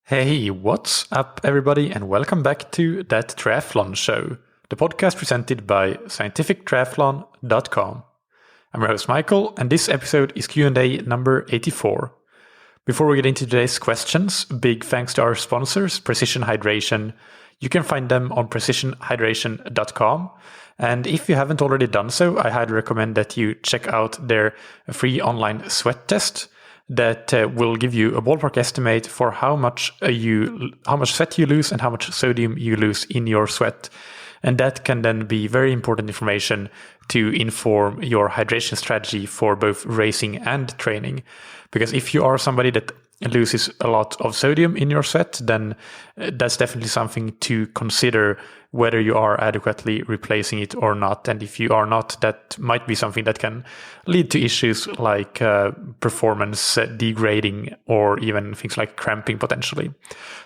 Hey, what's up, everybody, and welcome back to That Triathlon Show, the podcast presented by scientifictriathlon.com. I'm your host, Michael, and this episode is Q&A number 84. Before we get into today's questions, big thanks to our sponsors, Precision Hydration. You can find them on precisionhydration.com. And if you haven't already done so, I highly recommend that you check out their free online sweat test that will give you a ballpark estimate for how much sweat you lose and how much sodium you lose in your sweat. And that can then be very important information to inform your hydration strategy for both racing and training. Because if you are somebody that loses a lot of sodium in your sweat, then that's definitely something to consider whether you are adequately replacing it or not. And if you are not, that might be something that can lead to issues like performance degrading or even things like cramping potentially.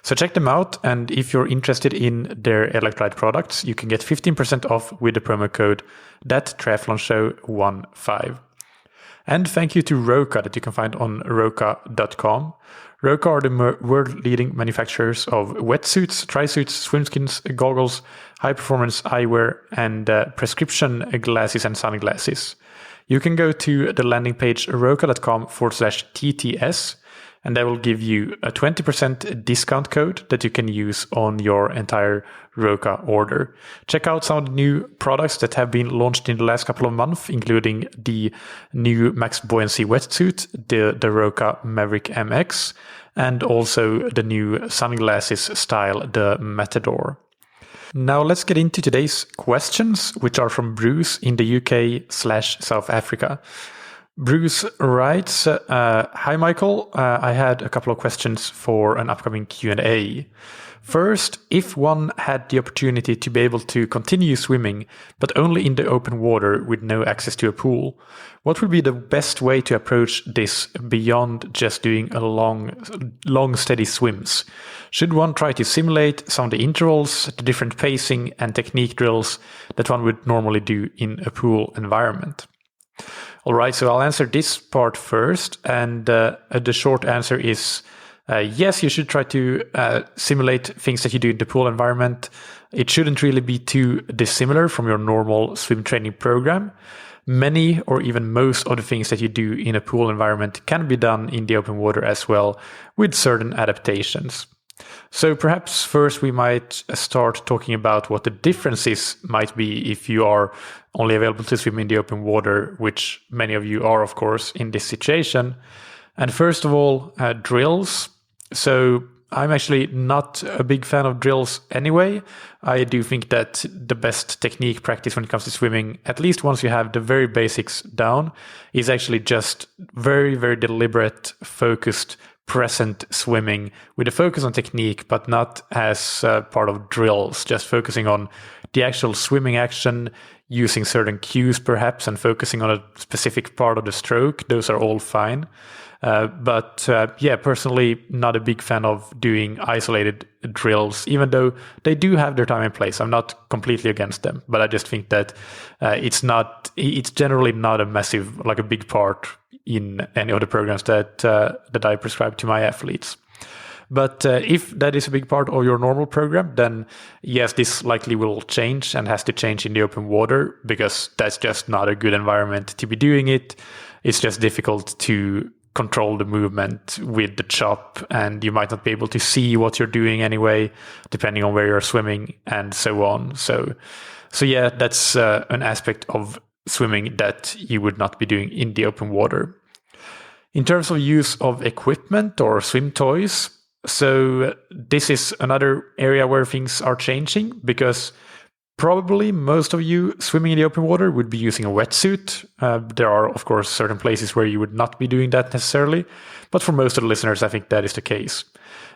So check them out. And if you're interested in their electrolyte products, you can get 15% off with the promo code ThatTriathlonShow15. And thank you to Roka that you can find on roka.com. Roka are the world-leading manufacturers of wetsuits, tri-suits, swimskins, goggles, high-performance eyewear, and prescription glasses and sunglasses. You can go to the landing page roka.com/TTS, and that will give you a 20% discount code that you can use on your entire Roka order. Check out some of the new products that have been launched in the last couple of months, including the new Max Buoyancy wetsuit, the Roka Maverick MX, and also the new sunglasses style, the Matador. Now let's get into today's questions, which are from Bruce in the UK/South Africa. Bruce writes, Hi Michael, I had a couple of questions for an upcoming Q&A. First, if one had the opportunity to be able to continue swimming, but only in the open water with no access to a pool, what would be the best way to approach this beyond just doing a long steady swims? Should one try to simulate some of the intervals, the different pacing and technique drills that one would normally do in a pool environment? All right, so I'll answer this part first, and the short answer is yes, you should try to simulate things that you do in the pool environment. It shouldn't really be too dissimilar from your normal swim training program. Many or even most of the things that you do in a pool environment can be done in the open water as well, with certain adaptations. So perhaps first we might start talking about what the differences might be if you are only available to swim in the open water, which many of you are, of course, in this situation. And first of all, drills. So I'm actually not a big fan of drills anyway. I do think that the best technique practice when it comes to swimming, at least once you have the very basics down, is actually just very, very deliberate, focused, present swimming with a focus on technique, but not as part of drills, just focusing on the actual swimming action, using certain cues perhaps, and focusing on a specific part of the stroke. Those are all fine. But personally, not a big fan of doing isolated drills, even though they do have their time and place. I'm not completely against them, but I just think that it's generally not a massive, like a big part in any of the programs that I prescribe to my athletes. But if that is a big part of your normal program, then yes, this likely will change and has to change in the open water, because that's just not a good environment to be doing it. It's just difficult to control the movement with the chop, and you might not be able to see what you're doing anyway, depending on where you're swimming and so on. So yeah, that's an aspect of swimming that you would not be doing in the open water. In terms of use of equipment or swim toys, so this is another area where things are changing, because probably most of you swimming in the open water would be using a wetsuit. There are, of course, certain places where you would not be doing that necessarily, but for most of the listeners, I think that is the case.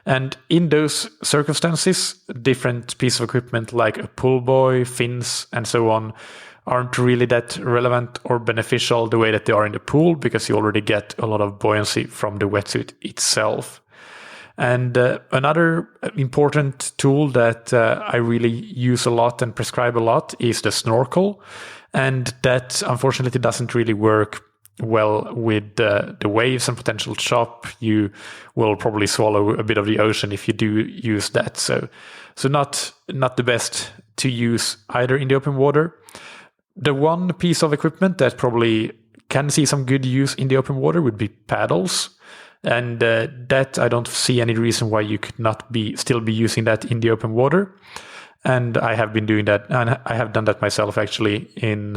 And in those circumstances, different pieces of equipment like a pull buoy, fins, and so on aren't really that relevant or beneficial the way that they are in the pool, because you already get a lot of buoyancy from the wetsuit itself. And another important tool that I really use a lot and prescribe a lot is the snorkel. And that unfortunately doesn't really work well with the waves and potential chop, you will probably swallow a bit of the ocean if you do use that. So not the best to use either in the open water. The one piece of equipment that probably can see some good use in the open water would be paddles. And that I don't see any reason why you could not still be using that in the open water. And I have been doing that, and I have done that myself actually in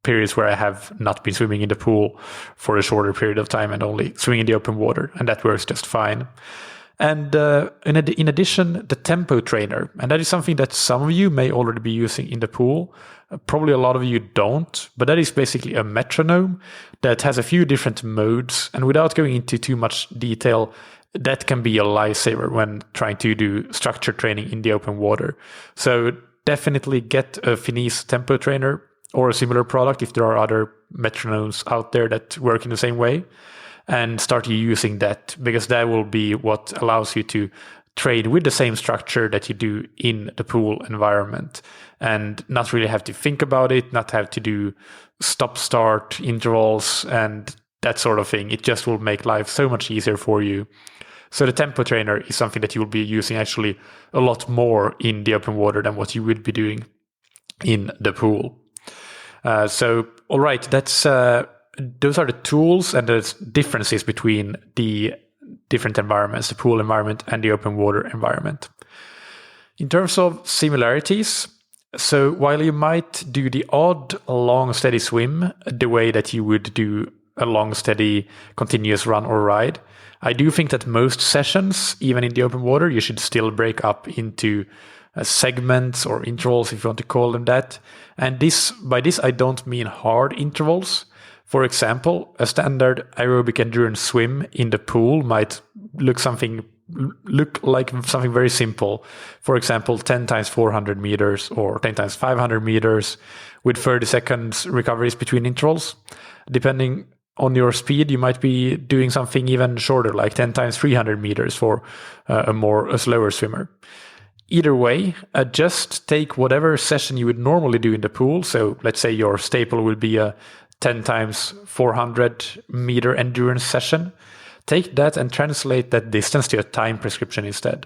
periods where I have not been swimming in the pool for a shorter period of time and only swimming in the open water, and that works just fine. And in addition, the tempo trainer, and that is something that some of you may already be using in the pool. Probably a lot of you don't, but that is basically a metronome that has a few different modes. And without going into too much detail, that can be a lifesaver when trying to do structure training in the open water. So definitely get a Finis tempo trainer or a similar product if there are other metronomes out there that work in the same way, and start using that, because that will be what allows you to train with the same structure that you do in the pool environment and not really have to think about it, not have to do stop-start intervals and that sort of thing. It just will make life so much easier for you. So the tempo trainer is something that you will be using actually a lot more in the open water than what you would be doing in the pool. So, all right, that's those are the tools and the differences between the different environments, the pool environment and the open water environment. In terms of similarities, so while you might do the odd long steady swim the way that you would do a long steady continuous run or ride, I do think that most sessions, even in the open water, you should still break up into segments or intervals, if you want to call them that. And by this, I don't mean hard intervals. For example, a standard aerobic endurance swim in the pool might look like something very simple. For example, 10 times 400 meters or 10 times 500 meters with 30 seconds recoveries between intervals. Depending on your speed, you might be doing something even shorter, like 10 times 300 meters for a slower swimmer. Either way, just take whatever session you would normally do in the pool. So let's say your staple will be a 10 times 400 meter endurance session. Take that and translate that distance to a time prescription instead.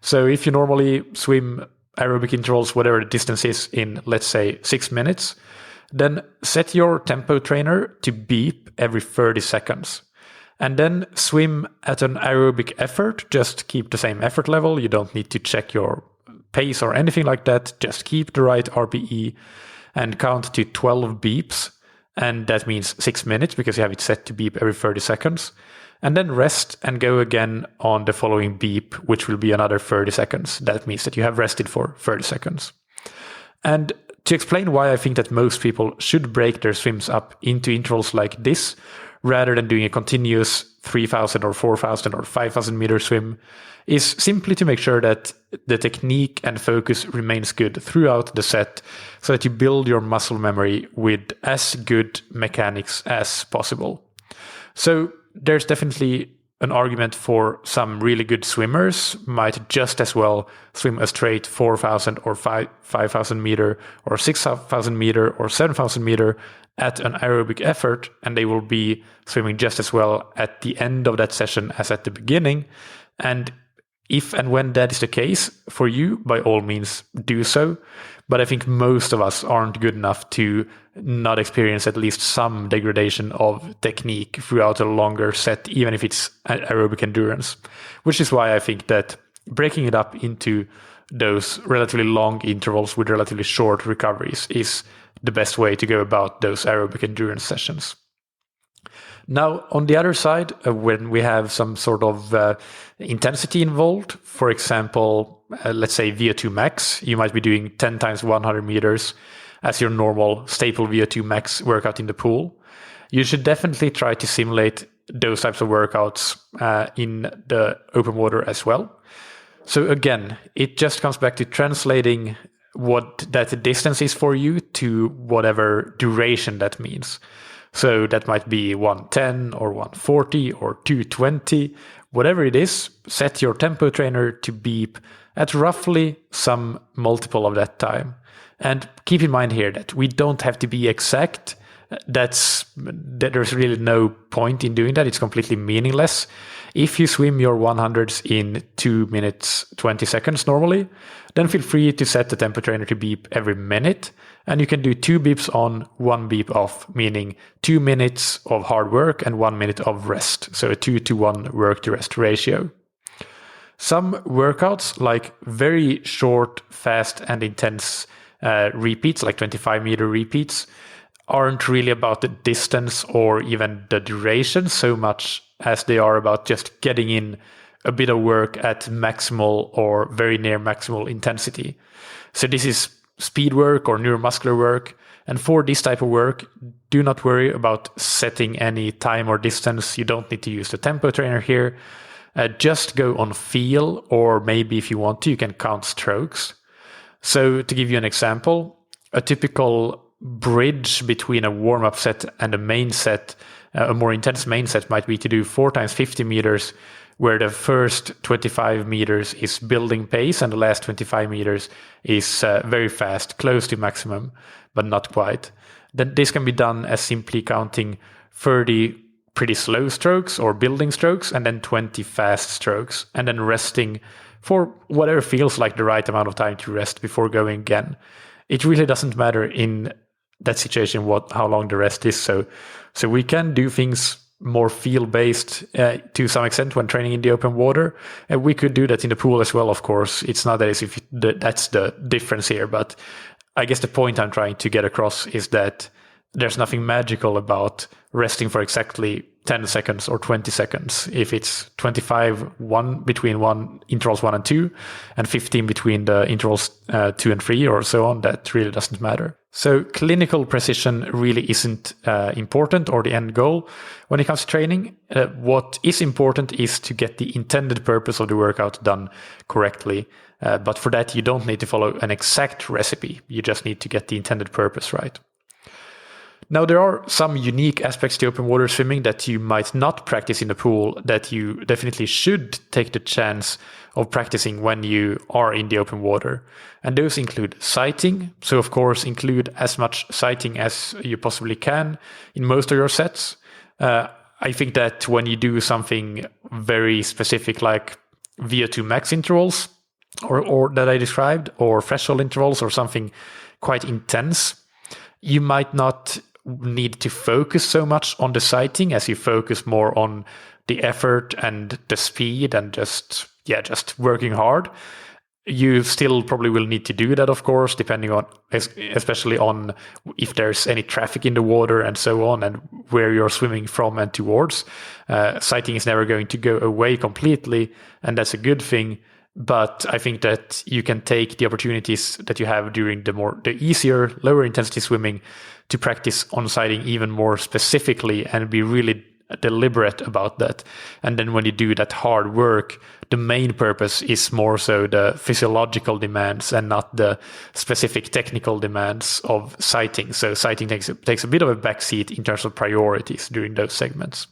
So if you normally swim aerobic intervals, whatever the distance is, in, let's say, 6 minutes, then set your tempo trainer to beep every 30 seconds. And then swim at an aerobic effort. Just keep the same effort level. You don't need to check your pace or anything like that. Just keep the right RPE and count to 12 beeps. And that means 6 minutes because you have it set to beep every 30 seconds. And then rest and go again on the following beep, which will be another 30 seconds. That means that you have rested for 30 seconds. And to explain why I think that most people should break their swims up into intervals like this, rather than doing a continuous 3,000 or 4,000 or 5,000 meter swim, is simply to make sure that the technique and focus remains good throughout the set, so that you build your muscle memory with as good mechanics as possible. So there's definitely an argument for some really good swimmers might just as well swim a straight 4,000 or 5,000 meter or 6,000 meter or 7,000 meter at an aerobic effort, and they will be swimming just as well at the end of that session as at the beginning. And if and when that is the case for you, by all means do so. But I think most of us aren't good enough to not experience at least some degradation of technique throughout a longer set, even if it's aerobic endurance, which is why I think that breaking it up into those relatively long intervals with relatively short recoveries is the best way to go about those aerobic endurance sessions. Now, on the other side, when we have some sort of intensity involved, for example, let's say VO2 max, you might be doing 10 times 100 meters as your normal staple VO2 max workout in the pool. You should definitely try to simulate those types of workouts in the open water as well. So again, it just comes back to translating what that distance is for you to whatever duration that means. So that might be 110 or 140 or 220, whatever it is, set your tempo trainer to beep at roughly some multiple of that time. And keep in mind here that we don't have to be exact. there's really no point in doing that. It's completely meaningless. If you swim your 100s in 2 minutes 20 seconds normally, then feel free to set the tempo trainer to beep every minute, and you can do 2 beeps on, 1 beep off, meaning 2 minutes of hard work and 1 minute of rest. So a 2-to-1 work to rest ratio. Some workouts, like very short, fast and intense repeats, like 25-meter repeats, aren't really about the distance or even the duration so much as they are about just getting in a bit of work at maximal or very near maximal intensity. So this is speed work or neuromuscular work. And for this type of work, do not worry about setting any time or distance. You don't need to use the tempo trainer here. Just go on feel, or maybe if you want to, you can count strokes. So to give you an example, a typical bridge between a warm-up set and a main set, a more intense main set, might be to do 4 times 50 meters, where the first 25 meters is building pace and the last 25 meters is very fast, close to maximum, but not quite. Then this can be done as simply counting 30 pretty slow strokes or building strokes and then 20 fast strokes, and then resting for whatever feels like the right amount of time to rest before going again. It really doesn't matter in that situation how long the rest is. So we can do things more feel-based to some extent when training in the open water, and we could do that in the pool as well. Of course, it's not that as if that's the difference here, but I guess the point I'm trying to get across is that there's nothing magical about resting for exactly 10 seconds or 20 seconds. If it's 25 between intervals 1 and 2, and 15 between the intervals 2 and 3 or so on, that really doesn't matter. So clinical precision really isn't important or the end goal when it comes to training. What is important is to get the intended purpose of the workout done correctly. But for that, you don't need to follow an exact recipe. You just need to get the intended purpose right. Now, there are some unique aspects to open water swimming that you might not practice in the pool that you definitely should take the chance of practicing when you are in the open water. And those include sighting. So, of course, include as much sighting as you possibly can in most of your sets. I think that when you do something very specific like VO2 max intervals or that I described, or threshold intervals or something quite intense, you might not need to focus so much on the sighting as you focus more on the effort and the speed and just working hard. You still probably will need to do that, of course, depending on, especially on if there's any traffic in the water and so on, and where you're swimming from and towards. Sighting is never going to go away completely, and that's a good thing. But I think that you can take the opportunities that you have during the easier, lower intensity swimming to practice on sighting even more specifically and be really deliberate about that. And then when you do that hard work, the main purpose is more so the physiological demands and not the specific technical demands of sighting. So sighting takes a bit of a backseat in terms of priorities during those segments.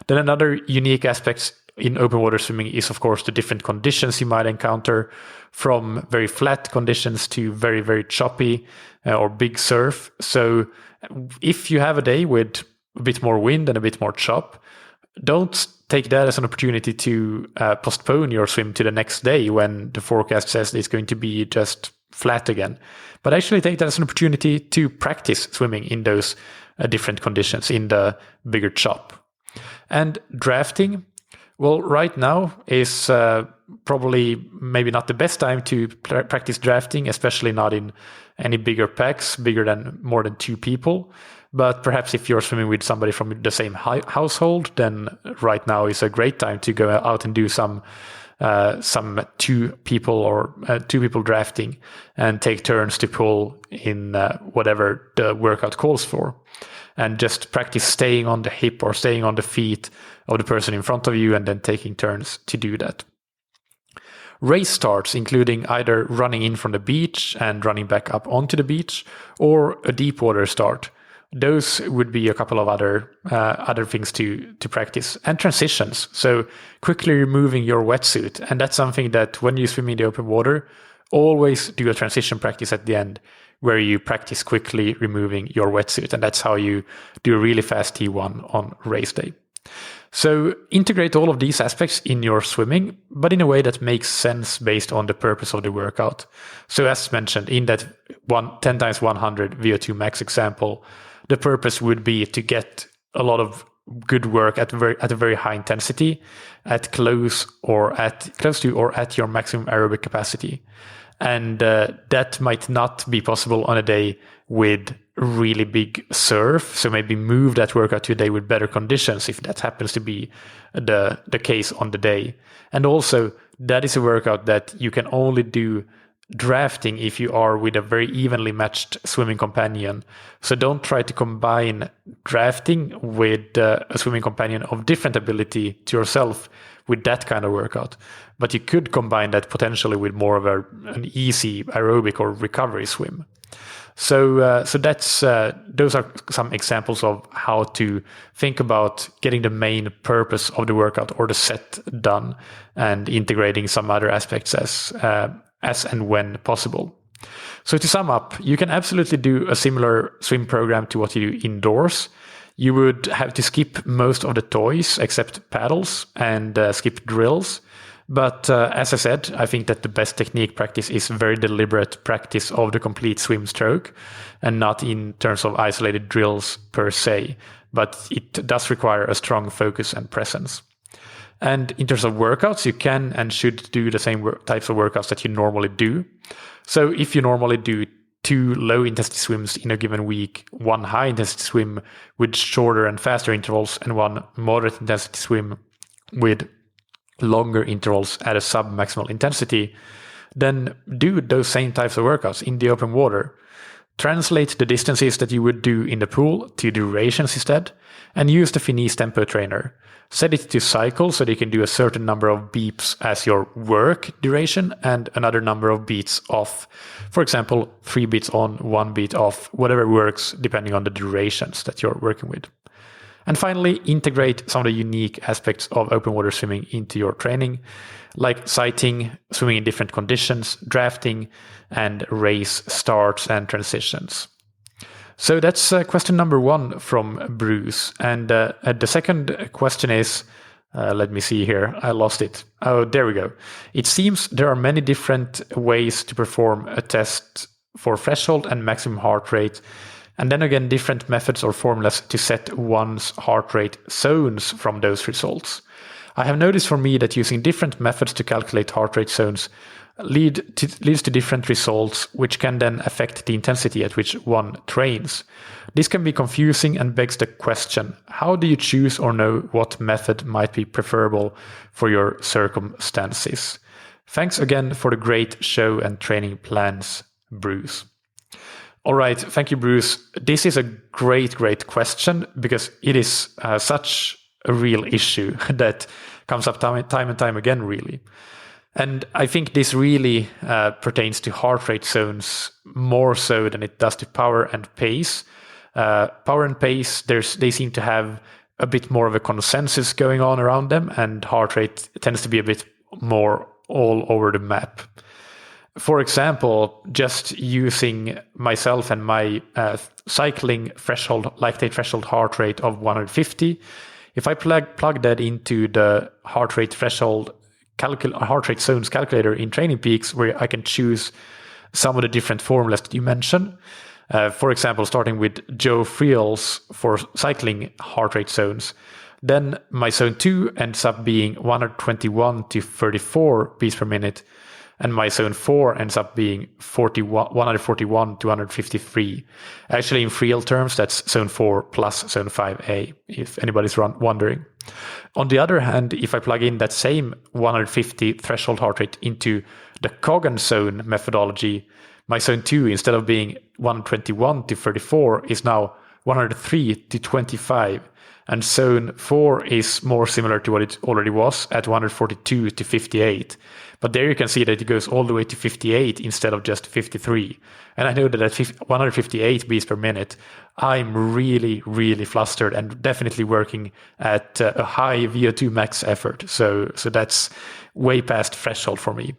Then another unique aspect in open water swimming is, of course, the different conditions you might encounter, from very flat conditions to very, very choppy or big surf. So if you have a day with a bit more wind and a bit more chop, don't take that as an opportunity to postpone your swim to the next day when the forecast says it's going to be just flat again. But actually take that as an opportunity to practice swimming in those different conditions, in the bigger chop. And drafting, well, right now is probably maybe not the best time to practice drafting, especially not in any bigger packs, bigger than more than 2 people. But perhaps if you're swimming with somebody from the same household, then right now is a great time to go out and do some 2 people drafting and take turns to pull in whatever the workout calls for. And just practice staying on the hip or staying on the feet of the person in front of you and then taking turns to do that. Race starts, including either running in from the beach and running back up onto the beach, or a deep water start. Those would be a couple of other things to practice. And transitions, so quickly removing your wetsuit. And that's something that when you swim in the open water, always do a transition practice at the end where you practice quickly removing your wetsuit. And that's how you do a really fast T1 on race day. So integrate all of these aspects in your swimming, but in a way that makes sense based on the purpose of the workout. So as mentioned, in that 10 times 100 VO2 max example, the purpose would be to get a lot of good work at a very high intensity, at close to or at your maximum aerobic capacity. And that might not be possible on a day with really big surf. So maybe move that workout to a day with better conditions if that happens to be the case on the day. And also, that is a workout that you can only do drafting if you are with a very evenly matched swimming companion. So don't try to combine drafting with a swimming companion of different ability to yourself with that kind of workout. But you could combine that potentially with more of an easy aerobic or recovery swim. So that's those are some examples of how to think about getting the main purpose of the workout or the set done, and integrating some other aspects as and when possible. So to sum up, you can absolutely do a similar swim program to what you do indoors. You would have to skip most of the toys except paddles and skip drills. But as I said, I think that the best technique practice is very deliberate practice of the complete swim stroke, and not in terms of isolated drills per se, but it does require a strong focus and presence. And in terms of workouts, you can and should do the same types of workouts that you normally do. So if you normally do 2 low-intensity swims in a given week, 1 high-intensity swim with shorter and faster intervals, and 1 moderate-intensity swim with longer intervals at a sub-maximal intensity, then do those same types of workouts in the open water. Translate the distances that you would do in the pool to durations instead, and use the Finis Tempo Trainer. Set it to cycle so that you can do a certain number of beeps as your work duration and another number of beats off. For example, 3 beats on, 1 beat off, whatever works depending on the durations that you're working with. And finally, integrate some of the unique aspects of open water swimming into your training, like sighting, swimming in different conditions, drafting, and race starts and transitions. So that's question number 1 from Bruce. And the second question is, let me see here, I lost it. Oh, there we go. It seems there are many different ways to perform a test for threshold and maximum heart rate, and then again different methods or formulas to set one's heart rate zones from those results. I have noticed for me that using different methods to calculate heart rate zones leads to different results, which can then affect the intensity at which one trains. This can be confusing and begs the question, how do you choose or know what method might be preferable for your circumstances? Thanks again for the great show and training plans, Bruce. All right, thank you, Bruce. This is a great question, because it is such a real issue that comes up time and time again, really. And I think this really pertains to heart rate zones more so than it does to power and pace. Power and pace, they seem to have a bit more of a consensus going on around them, and heart rate tends to be a bit more all over the map. For example, just using myself and my cycling threshold, lactate threshold heart rate of 150, if I plug that into the heart rate threshold heart rate zones calculator in Training Peaks, where I can choose some of the different formulas that you mentioned. For example, starting with Joe Friel's for cycling heart rate zones, then my zone 2 ends up being 121 to 34 beats per minute, and my zone 4 ends up being 141 to 153. Actually, in Friel terms, that's zone 4 plus zone 5A, if anybody's wondering. On the other hand, if I plug in that same 150 threshold heart rate into the Coggan zone methodology, my zone 2, instead of being 121 to 34, is now 103 to 25. And zone 4 is more similar to what it already was at 142 to 58. But there you can see that it goes all the way to 58 instead of just 53. And I know that at 158 beats per minute, I'm really, really flustered and definitely working at a high VO2 max effort. So that's way past threshold for me.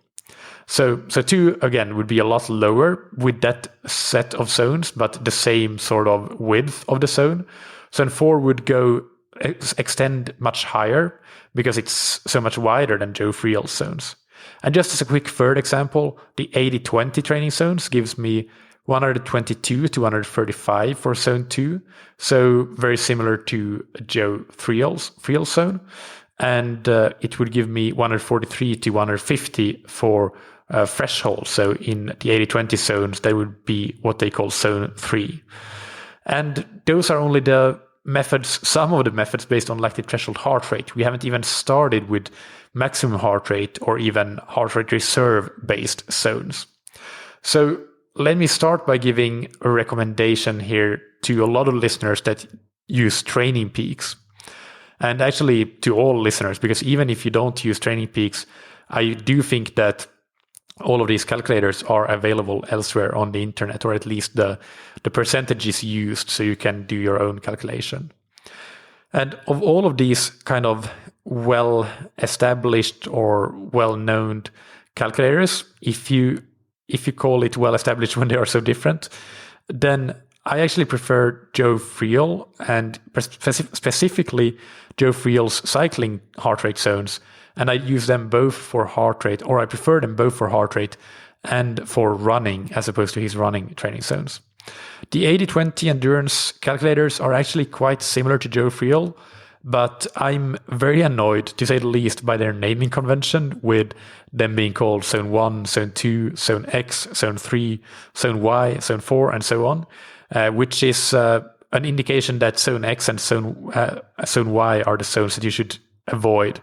So 2 again would be a lot lower with that set of zones, but the same sort of width of the zone. Zone 4 would extend much higher because it's so much wider than Joe Friel's zones. And just as a quick third example, the 80-20 training zones gives me 122 to 135 for zone 2. So very similar to Joe Friel's zone. And it would give me 143 to 150 for threshold. So in the 80-20 zones, that would be what they call zone 3. And those are only the methods, some of the methods based on lactate threshold heart rate. We haven't even started with maximum heart rate or even heart rate reserve based zones. So let me start by giving a recommendation here to a lot of listeners that use Training Peaks. And actually to all listeners, because even if you don't use Training Peaks, I do think that all of these calculators are available elsewhere on the internet, or at least the percentages used, so you can do your own calculation. And of all of these kind of well-established or well-known calculators, if you call it well-established when they are so different, then I actually prefer Joe Friel, and specifically Joe Friel's cycling heart rate zones. And I use them both for heart rate, or I prefer them both for heart rate and for running, as opposed to his running training zones. The 80-20 endurance calculators are actually quite similar to Joe Friel, but I'm very annoyed, to say the least, by their naming convention, with them being called Zone 1, Zone 2, Zone X, Zone 3, Zone Y, Zone 4, and so on, which is an indication that Zone X and Zone Y are the zones that you should avoid.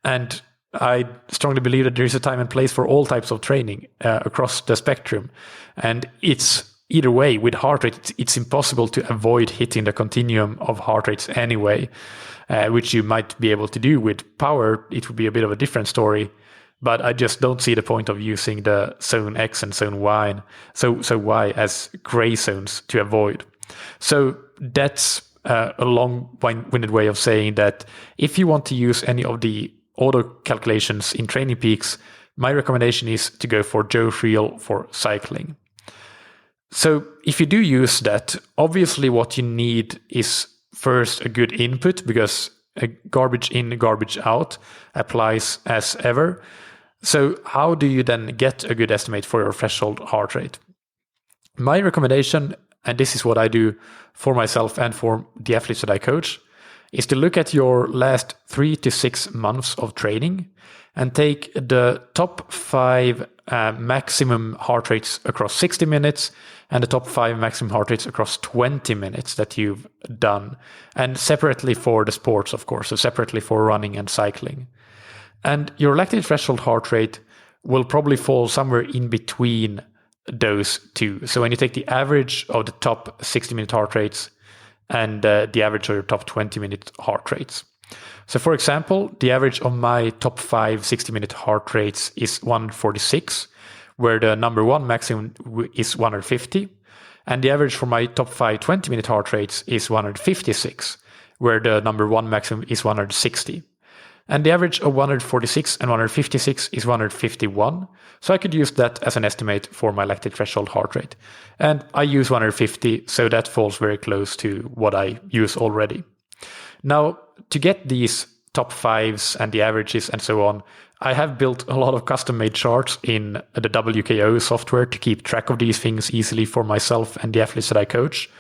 And I strongly believe that there is a time and place for all types of training across the spectrum. And it's either way, with heart rate, it's impossible to avoid hitting the continuum of heart rates anyway, which you might be able to do with power. It would be a bit of a different story, but I just don't see the point of using the Zone X and Zone Y, so Y as gray zones to avoid. So that's a long-winded way of saying that if you want to use any of the auto calculations in Training Peaks, my recommendation is to go for Joe Friel for cycling. So if you do use that, obviously what you need is first a good input, because a garbage in, garbage out applies as ever. So how do you then get a good estimate for your threshold heart rate? My recommendation, and this is what I do for myself and for the athletes that I coach, is to look at your last 3 to 6 months of training and take the top 5 maximum heart rates across 60 minutes and the top 5 maximum heart rates across 20 minutes that you've done, and separately for the sports, of course, so separately for running and cycling. And your lactate threshold heart rate will probably fall somewhere in between those two. So when you take the average of the top 60-minute heart rates and the average of your top 20-minute heart rates. So for example, the average of my top 5 60-minute heart rates is 146, where the number 1 maximum is 150. And the average for my top 5 20-minute heart rates is 156, where the number 1 maximum is 160. And the average of 146 and 156 is 151. So I could use that as an estimate for my lactate threshold heart rate. And I use 150, so that falls very close to what I use already. Now, to get these top 5s and the averages and so on, I have built a lot of custom-made charts in the WKO software to keep track of these things easily for myself and the athletes that I coach.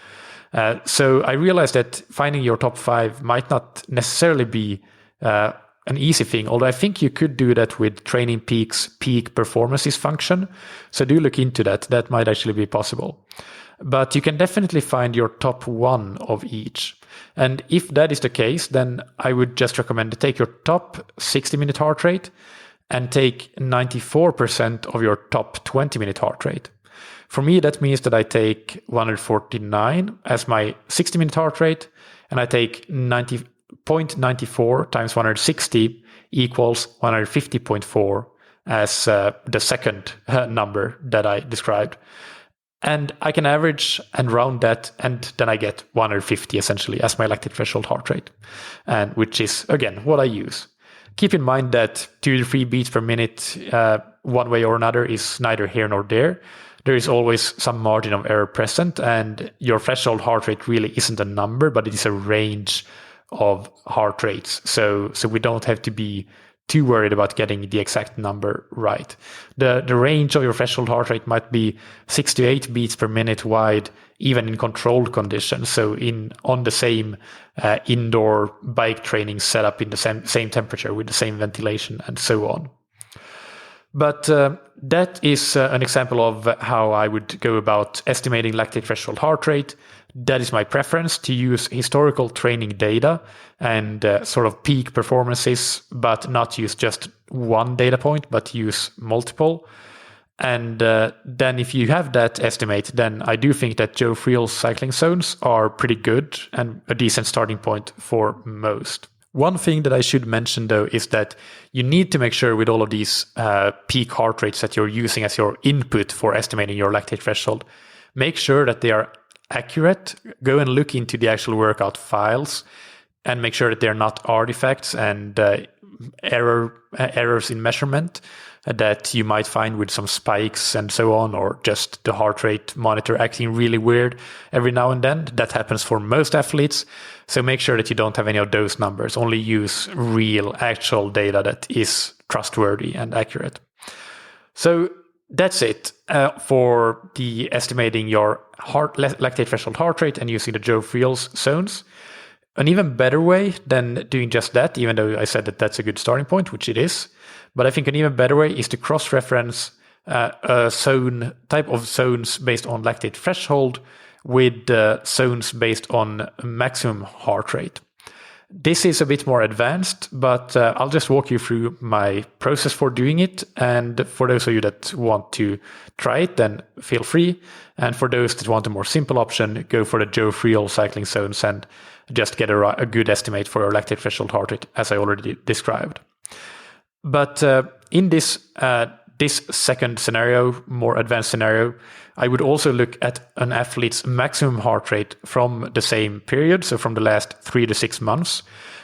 So I realized that finding your top 5 might not necessarily be an easy thing, although I think you could do that with Training Peaks peak performances function. So do look into that. That might actually be possible. But you can definitely find your top 1 of each. And if that is the case, then I would just recommend to take your top 60-minute heart rate and take 94% of your top 20-minute heart rate. For me, that means that I take 149 as my 60-minute heart rate, and I take 0.94 times 160 equals 150.4 as the second number that I described. And I can average and round that, and then I get 150 essentially as my lactate threshold heart rate, and which is, again, what I use. Keep in mind that 2 to 3 beats per minute one way or another is neither here nor there. There is always some margin of error present, and your threshold heart rate really isn't a number, but it is a range of heart rates. So we don't have to be too worried about getting the exact number right. The range of your threshold heart rate might be 6 to 8 beats per minute wide, even in controlled conditions. So on the same indoor bike training setup in the same temperature with the same ventilation and so on. But that is an example of how I would go about estimating lactate threshold heart rate. That is my preference, to use historical training data and sort of peak performances, but not use just one data point, but use multiple. And then if you have that estimate, then I do think that Joe Friel's cycling zones are pretty good and a decent starting point for most. One thing that I should mention, though, is that you need to make sure with all of these peak heart rates that you're using as your input for estimating your lactate threshold, make sure that they are accurate. Go and look into the actual workout files and make sure that they're not artifacts and errors in measurement that you might find with some spikes and so on, or just the heart rate monitor acting really weird every now and then. That happens for most athletes. So make sure that you don't have any of those numbers. Only use real, actual data that is trustworthy and accurate. So that's it for the estimating your lactate threshold heart rate and using the Joe Friel's zones. An even better way than doing just that, even though I said that that's a good starting point, which it is, but I think an even better way is to cross-reference a zone type of zones based on lactate threshold with zones based on maximum heart rate. This is a bit more advanced, but I'll just walk you through my process for doing it. And for those of you that want to try it, then feel free. And for those that want a more simple option, go for the Joe Friel cycling zones and just get a good estimate for your lactate threshold heart rate, as I already described. But in this second scenario, more advanced scenario, I would also look at an athlete's maximum heart rate from the same period, so from the last 3 to 6 months.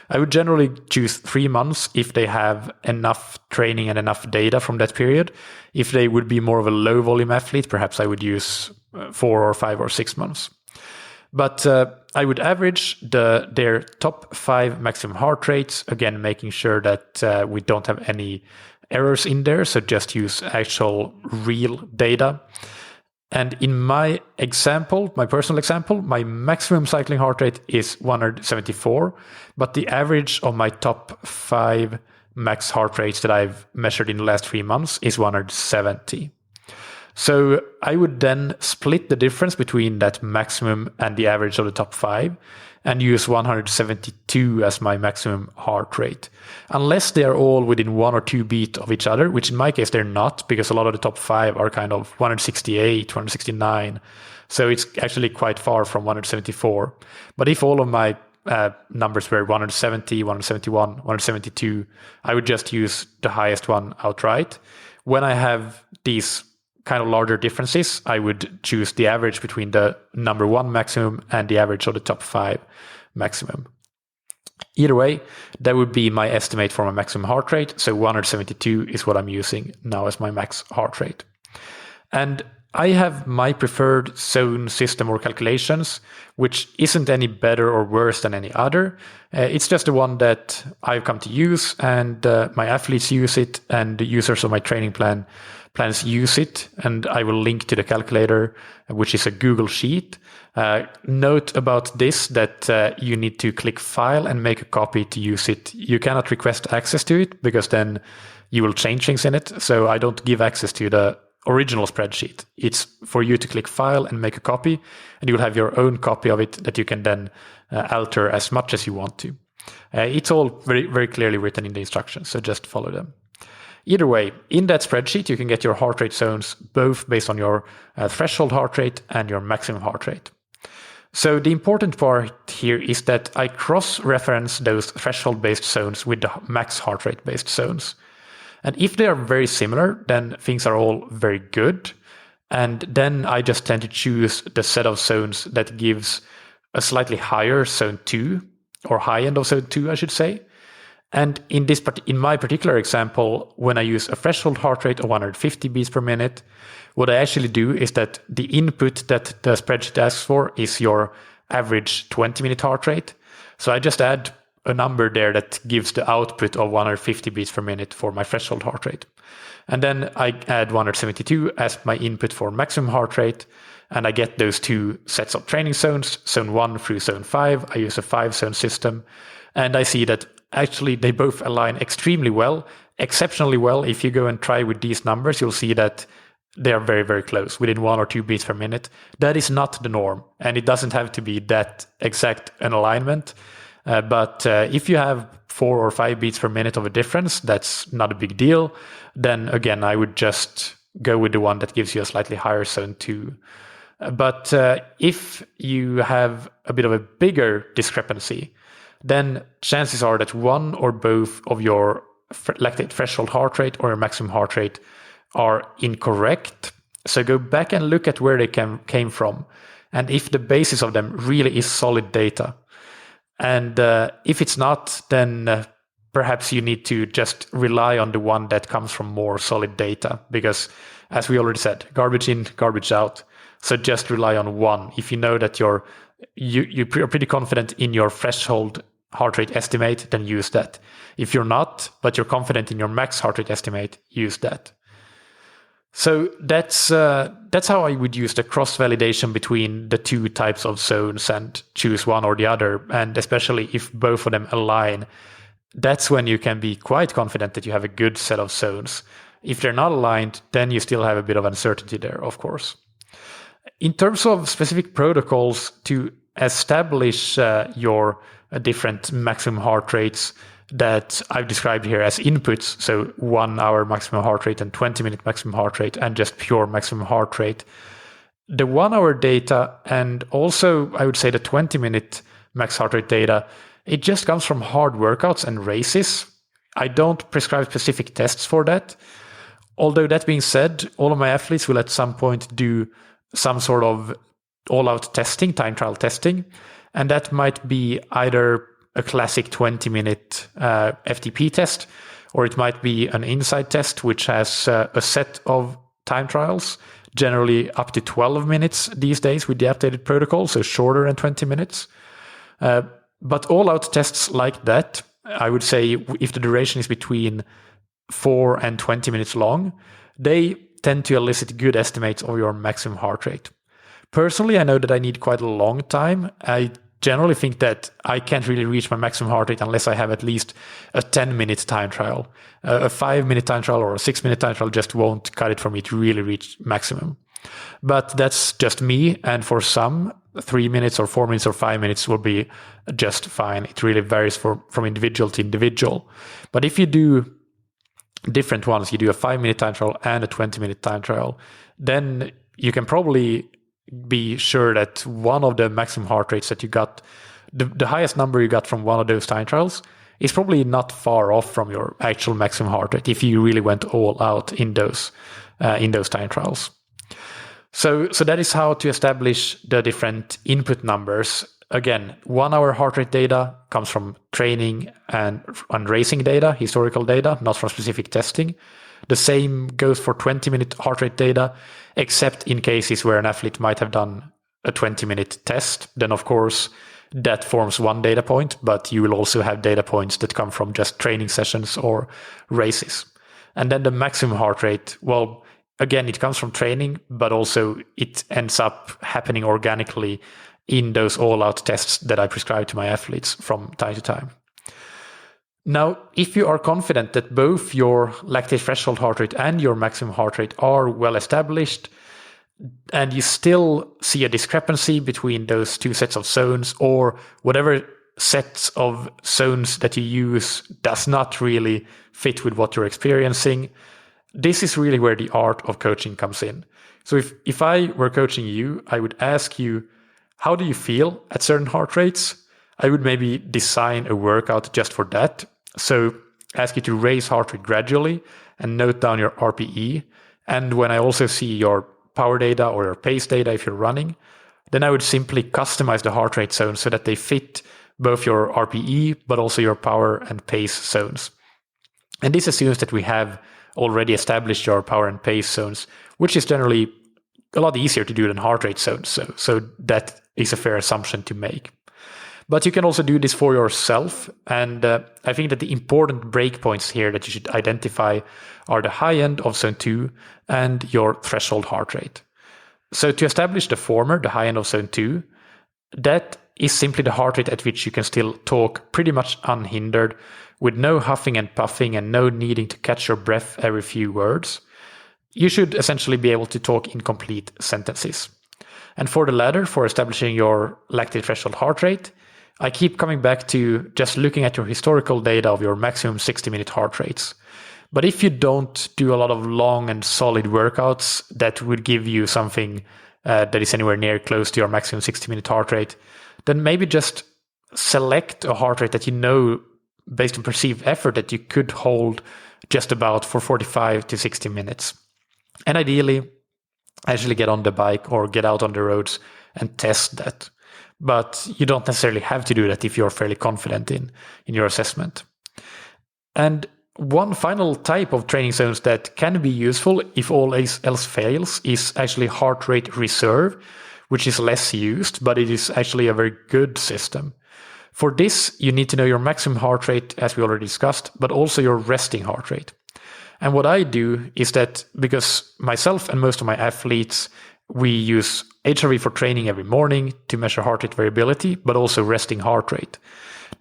I would generally choose 3 months if they have enough training and enough data from that period. If they would be more of a low volume athlete, perhaps I would use 4 or 5 or 6 months. But I would average their top 5 maximum heart rates, again, making sure that we don't have any errors in there. So just use actual real data. And in my example, my personal example, my maximum cycling heart rate is 174, but the average of my top 5 max heart rates that I've measured in the last 3 months is 170. So I would then split the difference between that maximum and the average of the top 5 and use 172 as my maximum heart rate. Unless they are all within 1 or 2 beats of each other, which in my case they're not, because a lot of the top 5 are kind of 168, 169. So it's actually quite far from 174. But if all of my numbers were 170, 171, 172, I would just use the highest one outright. When I have these kind of larger differences, I would choose the average between the number 1 maximum and the average of the top 5 maximum. Either way, that would be my estimate for my maximum heart rate. So 172 is what I'm using now as my max heart rate. And I have my preferred zone system or calculations, which isn't any better or worse than any other. It's just the one that I've come to use, and my athletes use it, and the users of my training plans use it, and I will link to the calculator, which is a Google Sheet. Note about this that you need to click File and make a copy to use it. You cannot request access to it because then you will change things in it. So I don't give access to the original spreadsheet. It's for you to click File and make a copy, and you'll have your own copy of it that you can then alter as much as you want to. It's all very, very clearly written in the instructions, so just follow them. Either way, in that spreadsheet, you can get your heart rate zones both based on your threshold heart rate and your maximum heart rate. So the important part here is that I cross-reference those threshold-based zones with the max heart rate-based zones. And if they are very similar, then things are all very good. And then I just tend to choose the set of zones that gives a slightly higher zone 2, or high end of zone 2, I should say. And in my particular example, when I use a threshold heart rate of 150 beats per minute, what I actually do is that the input that the spreadsheet asks for is your average 20-minute heart rate. So I just add a number there that gives the output of 150 beats per minute for my threshold heart rate. And then I add 172 as my input for maximum heart rate. And I get those two sets of training zones, zone 1 through zone 5. I use a 5-zone system. And I see that actually they both align extremely well, exceptionally well. If you go and try with these numbers, you'll see that they are very, very close, within 1 or 2 beats per minute. That is not the norm, and it doesn't have to be that exact an alignment. But if you have 4 or 5 beats per minute of a difference, that's not a big deal. Then again, I would just go with the one that gives you a slightly higher zone 2. But if you have a bit of a bigger discrepancy, then chances are that one or both of your lactate threshold heart rate or your maximum heart rate are incorrect. So go back and look at where they came from, and if the basis of them really is solid data. And if it's not, then perhaps you need to just rely on the one that comes from more solid data, because as we already said, garbage in, garbage out. So just rely on one. If you know that you're pretty confident in your threshold heart rate estimate, then use that. If you're not, but you're confident in your max heart rate estimate, use that. So that's how I would use the cross-validation between the two types of zones and choose one or the other. And especially if both of them align, that's when you can be quite confident that you have a good set of zones. If they're not aligned, then you still have a bit of uncertainty there, of course. In terms of specific protocols to establish your different maximum heart rates that I've described here as inputs, so 1 hour maximum heart rate and 20-minute maximum heart rate and just pure maximum heart rate, the 1 hour data and also I would say the 20-minute max heart rate data, it just comes from hard workouts and races. I don't prescribe specific tests for that. Although that being said, all of my athletes will at some point do some sort of all-out testing, time trial testing, and that might be either a classic 20-minute FTP test, or it might be an inside test, which has a set of time trials, generally up to 12 minutes these days with the updated protocol, so shorter than 20 minutes. But all-out tests like that, I would say if the duration is between 4 and 20 minutes long, they tend to elicit good estimates of your maximum heart rate. Personally, I know that I need quite a long time. I generally think that I can't really reach my maximum heart rate unless I have at least a 10-minute time trial. A 5-minute time trial or a 6-minute time trial just won't cut it for me to really reach maximum. But that's just me, and for some, 3 minutes or 4 minutes or 5 minutes will be just fine. It really varies from individual to individual. But if you do different ones, you do a 5-minute time trial and a 20-minute time trial, then you can probably be sure that one of the maximum heart rates that you got, the highest number you got from one of those time trials, is probably not far off from your actual maximum heart rate if you really went all out in those time trials. So that is how to establish the different input numbers. Again, 1 hour heart rate data comes from training and racing data, historical data, not from specific testing. The same goes for 20-minute heart rate data, except in cases where an athlete might have done a 20-minute test. Then, of course, that forms one data point, but you will also have data points that come from just training sessions or races. And then the maximum heart rate, well, again, it comes from training, but also it ends up happening organically in those all-out tests that I prescribe to my athletes from time to time. Now, if you are confident that both your lactate threshold heart rate and your maximum heart rate are well established, and you still see a discrepancy between those two sets of zones, or whatever sets of zones that you use does not really fit with what you're experiencing, this is really where the art of coaching comes in. So if I were coaching you, I would ask you, how do you feel at certain heart rates? I would maybe design a workout just for that. So ask you to raise heart rate gradually and note down your RPE. And when I also see your power data or your pace data if you're running, then I would simply customize the heart rate zone so that they fit both your RPE, but also your power and pace zones. And this assumes that we have already established your power and pace zones, which is generally a lot easier to do than heart rate zones. So that is a fair assumption to make. But you can also do this for yourself. And I think that the important breakpoints here that you should identify are the high end of zone 2 and your threshold heart rate. So to establish the former, the high end of zone 2, that is simply the heart rate at which you can still talk pretty much unhindered, with no huffing and puffing and no needing to catch your breath every few words. You should essentially be able to talk in complete sentences. And for the latter, for establishing your lactate threshold heart rate, I keep coming back to just looking at your historical data of your maximum 60-minute heart rates. But if you don't do a lot of long and solid workouts that would give you something that is anywhere near close to your maximum 60-minute heart rate, then maybe just select a heart rate that you know, based on perceived effort, that you could hold just about for 45 to 60 minutes. And ideally, actually get on the bike or get out on the roads and test that. But you don't necessarily have to do that if you're fairly confident in your assessment. And one final type of training zones that can be useful if all else fails is actually heart rate reserve, which is less used, but it is actually a very good system. For this, you need to know your maximum heart rate, as we already discussed, but also your resting heart rate. And what I do is that, because myself and most of my athletes, we use HRV for training every morning to measure heart rate variability, but also resting heart rate.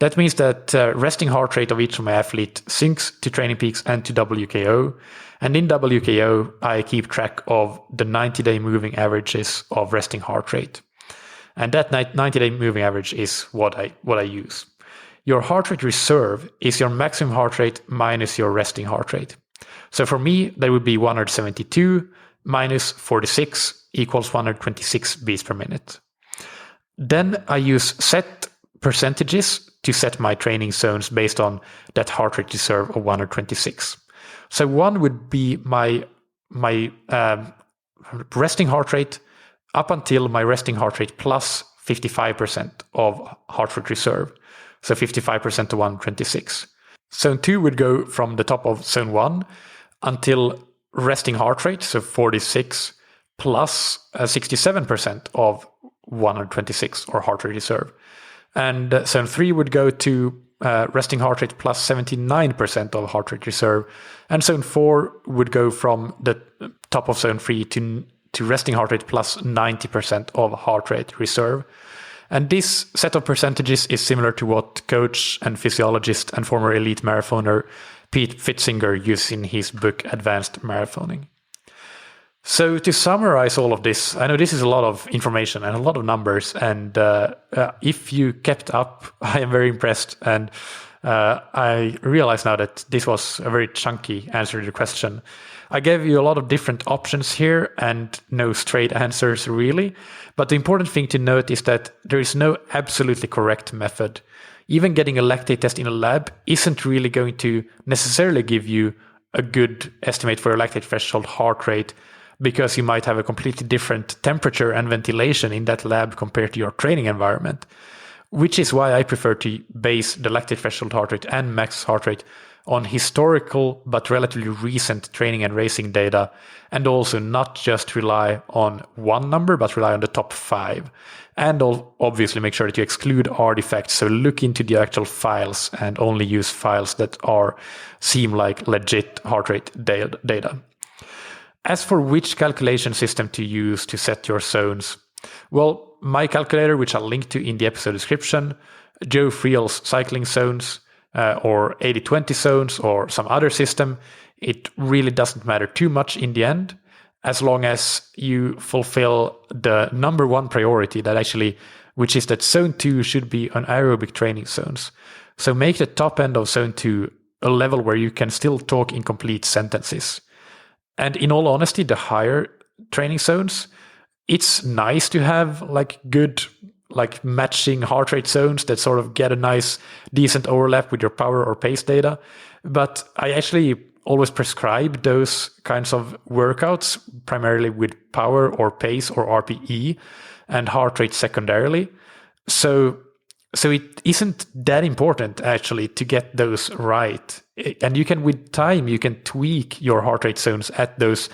That means that resting heart rate of each of my athletes syncs to Training Peaks and to WKO. And in WKO, I keep track of the 90-day moving averages of resting heart rate. And that 90-day moving average is what I use. Your heart rate reserve is your maximum heart rate minus your resting heart rate. So for me, that would be 172 minus 46 equals 126 beats per minute. Then I use set percentages to set my training zones based on that heart rate reserve of 126. So one would be my resting heart rate up until my resting heart rate plus 55% of heart rate reserve. So 55% to 126. Zone 2 would go from the top of zone 1 until resting heart rate, so 46 plus 67% of 126 or heart rate reserve. And zone 3 would go to resting heart rate plus 79% of heart rate reserve. And zone 4 would go from the top of zone 3 to resting heart rate plus 90% of heart rate reserve. And this set of percentages is similar to what coach and physiologist and former elite marathoner Pete Fitzinger uses in his book Advanced Marathoning. So to summarize all of this, I know this is a lot of information and a lot of numbers, and if you kept up, I am very impressed. And I realize now that this was a very chunky answer to the question. I gave you a lot of different options here and no straight answers really. But the important thing to note is that there is no absolutely correct method. Even getting a lactate test in a lab isn't really going to necessarily give you a good estimate for your lactate threshold heart rate, because you might have a completely different temperature and ventilation in that lab compared to your training environment, which is why I prefer to base the lactate threshold heart rate and max heart rate on historical but relatively recent training and racing data, and also not just rely on one number, but rely on the top 5. And obviously make sure that you exclude artifacts, so look into the actual files and only use files that seem like legit heart rate data. As for which calculation system to use to set your zones, well, my calculator, which I'll link to in the episode description, Joe Friel's cycling zones, or 80-20 zones, or some other system, it really doesn't matter too much in the end, as long as you fulfill the number one priority which is that zone 2 should be an aerobic training zones. So make the top end of zone 2 a level where you can still talk in complete sentences. And in all honesty, the higher training zones, it's nice to have good matching heart rate zones that sort of get a nice decent overlap with your power or pace data. But I actually always prescribe those kinds of workouts primarily with power or pace or RPE and heart rate secondarily. So So it isn't that important actually to get those right. And you can, with time, you can tweak your heart rate zones at those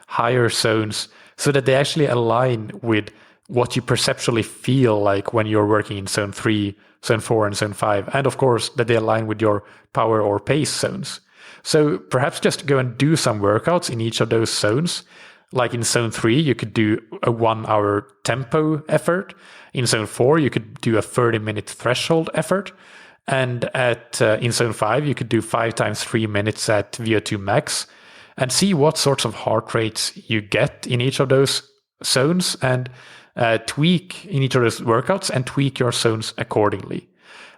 higher zones so that they actually align with what you perceptually feel like when you're working in zone 3, zone 4, and zone 5. And of course, that they align with your power or pace zones. So perhaps just go and do some workouts in each of those zones. Like in zone 3, you could do a 1 hour tempo effort. In zone 4, you could do a 30-minute threshold effort. And in zone 5, you could do 5 times 3 minutes at VO2 max, and see what sorts of heart rates you get in each of those zones, and tweak in each of those workouts and tweak your zones accordingly.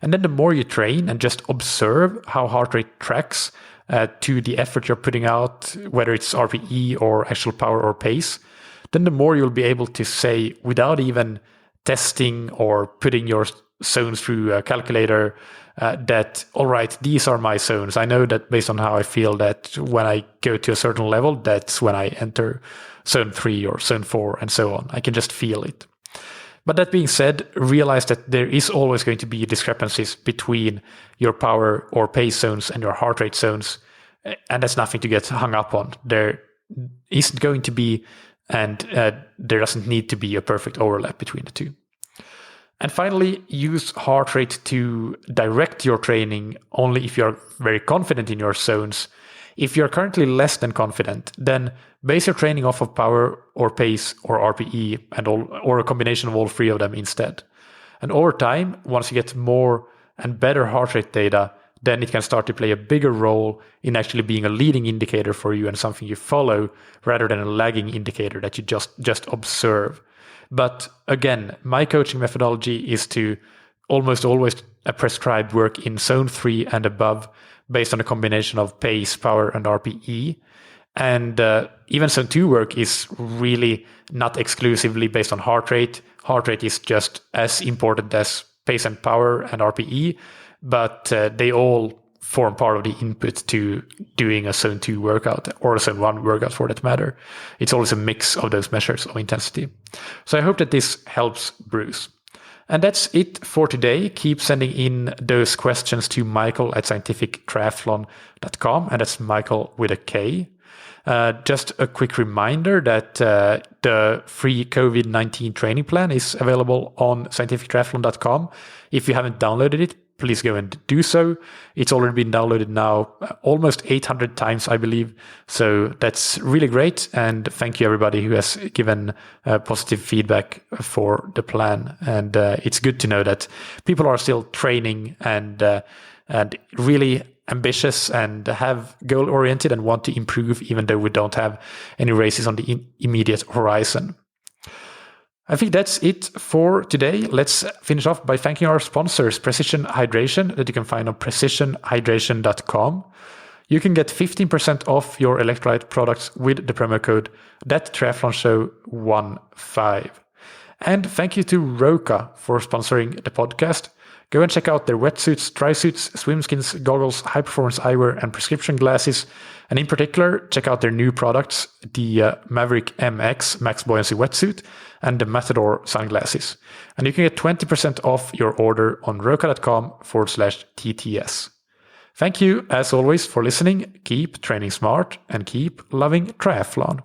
And then the more you train and just observe how heart rate tracks to the effort you're putting out, whether it's RPE or actual power or pace, then the more you'll be able to say, without even testing or putting your zones through a calculator, that, all right, these are my zones. I know that based on how I feel that when I go to a certain level, that's when I enter zone 3 or zone 4 and so on. I can just feel it. But that being said, realize that there is always going to be discrepancies between your power or pace zones and your heart rate zones. And that's nothing to get hung up on. There isn't going to be, and there doesn't need to be, a perfect overlap between the two. And finally, use heart rate to direct your training only if you're very confident in your zones. If you're currently less than confident, then base your training off of power or pace or RPE or a combination of all three of them instead. And over time, once you get more and better heart rate data, then it can start to play a bigger role in actually being a leading indicator for you and something you follow rather than a lagging indicator that you just observe. But again, my coaching methodology is to almost always prescribe work in zone 3 and above based on a combination of pace, power, and RPE. And even zone 2 work is really not exclusively based on heart rate. Heart rate is just as important as pace and power and RPE, but they all form part of the input to doing a zone 2 workout or a zone 1 workout for that matter. It's always a mix of those measures of intensity. So I hope that this helps Bruce. And that's it for today. Keep sending in those questions to michael@scientifictriathlon.com, and that's Michael with a K. Just a quick reminder that the free COVID-19 training plan is available on scientifictriathlon.com. If you haven't downloaded it, please go and do so. It's already been downloaded now almost 800 times, I believe. So that's really great. And thank you everybody who has given positive feedback for the plan. And it's good to know that people are still training and really ambitious and have goal oriented and want to improve, even though we don't have any races on the immediate horizon. I think that's it for today. Let's finish off by thanking our sponsors, Precision Hydration, that you can find on precisionhydration.com. You can get 15% off your electrolyte products with the promo code ThatTriathlonShow15. And thank you to Roka for sponsoring the podcast. Go and check out their wetsuits, dry suits, swim skins, goggles, high-performance eyewear, and prescription glasses. And in particular, check out their new products, the Maverick MX Max Buoyancy Wetsuit and the Matador sunglasses. And you can get 20% off your order on roka.com/TTS. Thank you, as always, for listening. Keep training smart and keep loving triathlon.